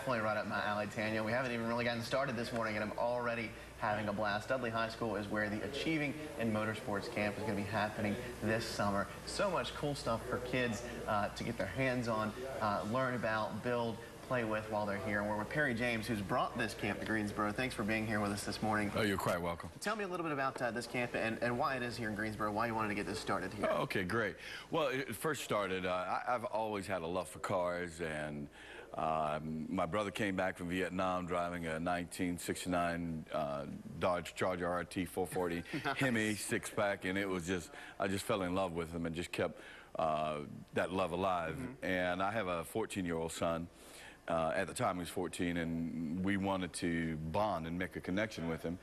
Definitely right up my alley, Tanya. We haven't even really gotten started this morning, and I'm already having a blast. Dudley High School is where the Achieving in Motorsports camp is going to be happening this summer. So much cool stuff for kids to get their hands on, learn about, build, play with while they're here. And we're with Perry James, who's brought this camp to Greensboro. Thanks for being here with us this morning. Oh, you're quite welcome. Tell me a little bit about this camp and why it is here in Greensboro, why you wanted to get this started here. Oh, okay, great. Well, it first started, I've always had a love for cars, and my brother came back from Vietnam driving a 1969 Dodge Charger RT 440 nice. Hemi six-pack, and it was just, I just fell in love with him and just kept that love alive. And I have a 14-year-old son. At the time he was 14, and we wanted to bond and make a connection with him.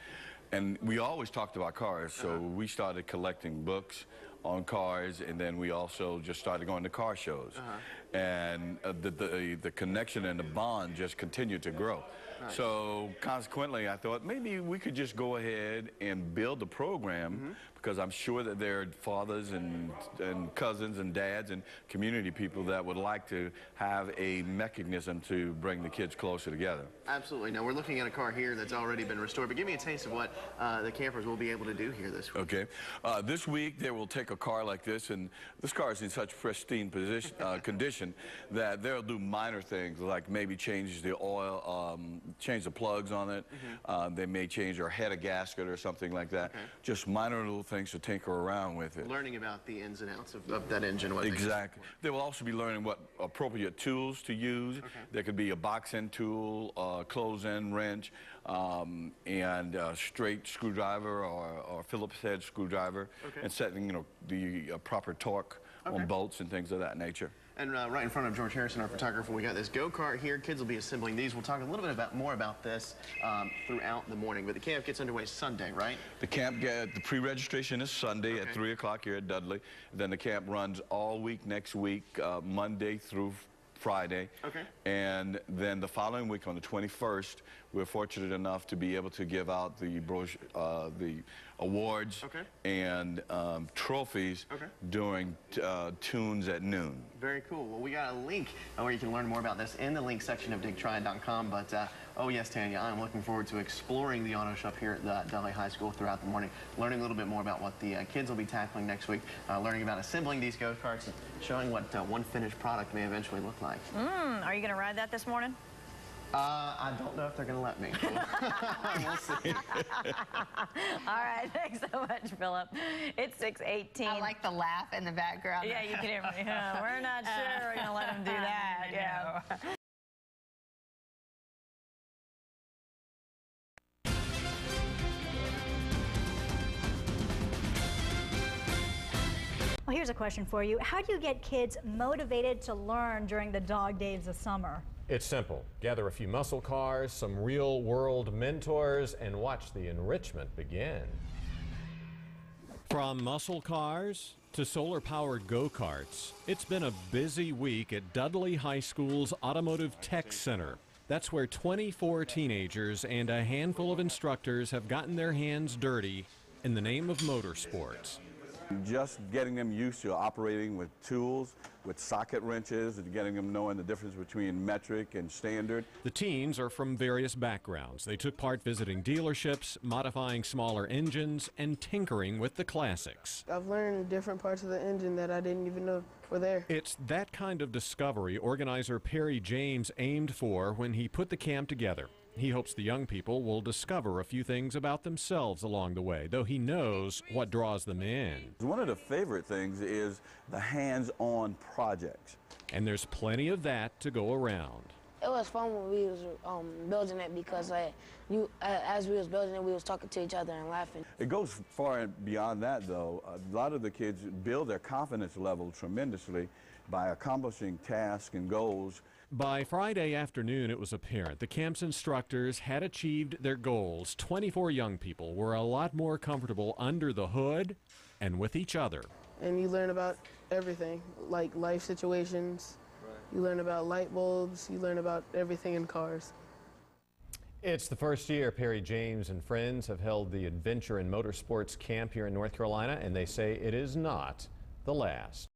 And we always talked about cars, so we started collecting books on cars, and then we also just started going to car shows. And the connection and the bond just continued to grow. Nice. So consequently, I thought maybe we could just go ahead and build a program, because I'm sure that there are fathers and cousins and dads and community people that would like to have a mechanism to bring the kids closer together. Absolutely. Now, we're looking at a car here that's already been restored, but give me a taste of what the campers will be able to do here this week. Okay. This week, they will take a car like this, and this car is in such pristine condition that they'll do minor things, like maybe change the oil, change the plugs on it. They may change or head a gasket or something like that. Just minor little things to tinker around with it. Learning about the ins and outs of that engine. Exactly. They will also be learning what appropriate tools to use. There could be a box-end tool, close-end wrench, and a straight screwdriver or Phillips head screwdriver, and setting, you know, the proper torque on bolts and things of that nature. And right in front of George Harrison, our photographer, we got this go-kart here. Kids will be assembling these. We'll talk a little bit more about this throughout the morning. But the camp gets underway Sunday, right? The pre-registration is Sunday at 3 o'clock here at Dudley. Then the camp runs all week next week, Monday through Friday. And then the following week on the 21st, we're fortunate enough to be able to give out the awards and trophies during tunes at noon. Very cool. Well, we got a link where you can learn more about this in the link section of digtry.com. But oh yes, Tanya, I'm looking forward to exploring the auto shop here at Dudley High School throughout the morning, learning a little bit more about what the kids will be tackling next week, learning about assembling these go-karts and showing what one finished product may eventually look like. Are you going to ride that this morning? I don't know if they're going to let me. We'll see. All right, thanks so much, Philip. It's 6:18. I like the laugh in the background. Yeah, you can hear me. We're not sure we're going to let them do that. Yeah. Well, here's a question for you. How do you get kids motivated to learn during the dog days of summer? It's simple. Gather a few muscle cars, some real-world mentors, and watch the enrichment begin. From muscle cars to solar-powered go-karts, it's been a busy week at Dudley High School's Automotive Tech Center. That's where 24 teenagers and a handful of instructors have gotten their hands dirty in the name of motorsports. Just getting them used to operating with tools, with socket wrenches, and getting them knowing the difference between metric and standard. The teens are from various backgrounds. They took part visiting dealerships, modifying smaller engines, and tinkering with the classics. I've learned different parts of the engine that I didn't even know were there. It's that kind of discovery organizer Perry James aimed for when he put the camp together. He hopes the young people will discover a few things about themselves along the way, though he knows what draws them in. One of the favorite things is the hands-on projects. And there's plenty of that to go around. It was fun when we was building it, because as we was building it, we was talking to each other and laughing. It goes far beyond that, though. A lot of the kids build their confidence level tremendously by accomplishing tasks and goals. By Friday afternoon, it was apparent the camp's instructors had achieved their goals. 24 young people were a lot more comfortable under the hood and with each other. And you learn about everything, like life situations. You learn about light bulbs. You learn about everything in cars. It's the first year Perry James and friends have held the Adventure in Motorsports camp here in North Carolina, and they say it is not the last.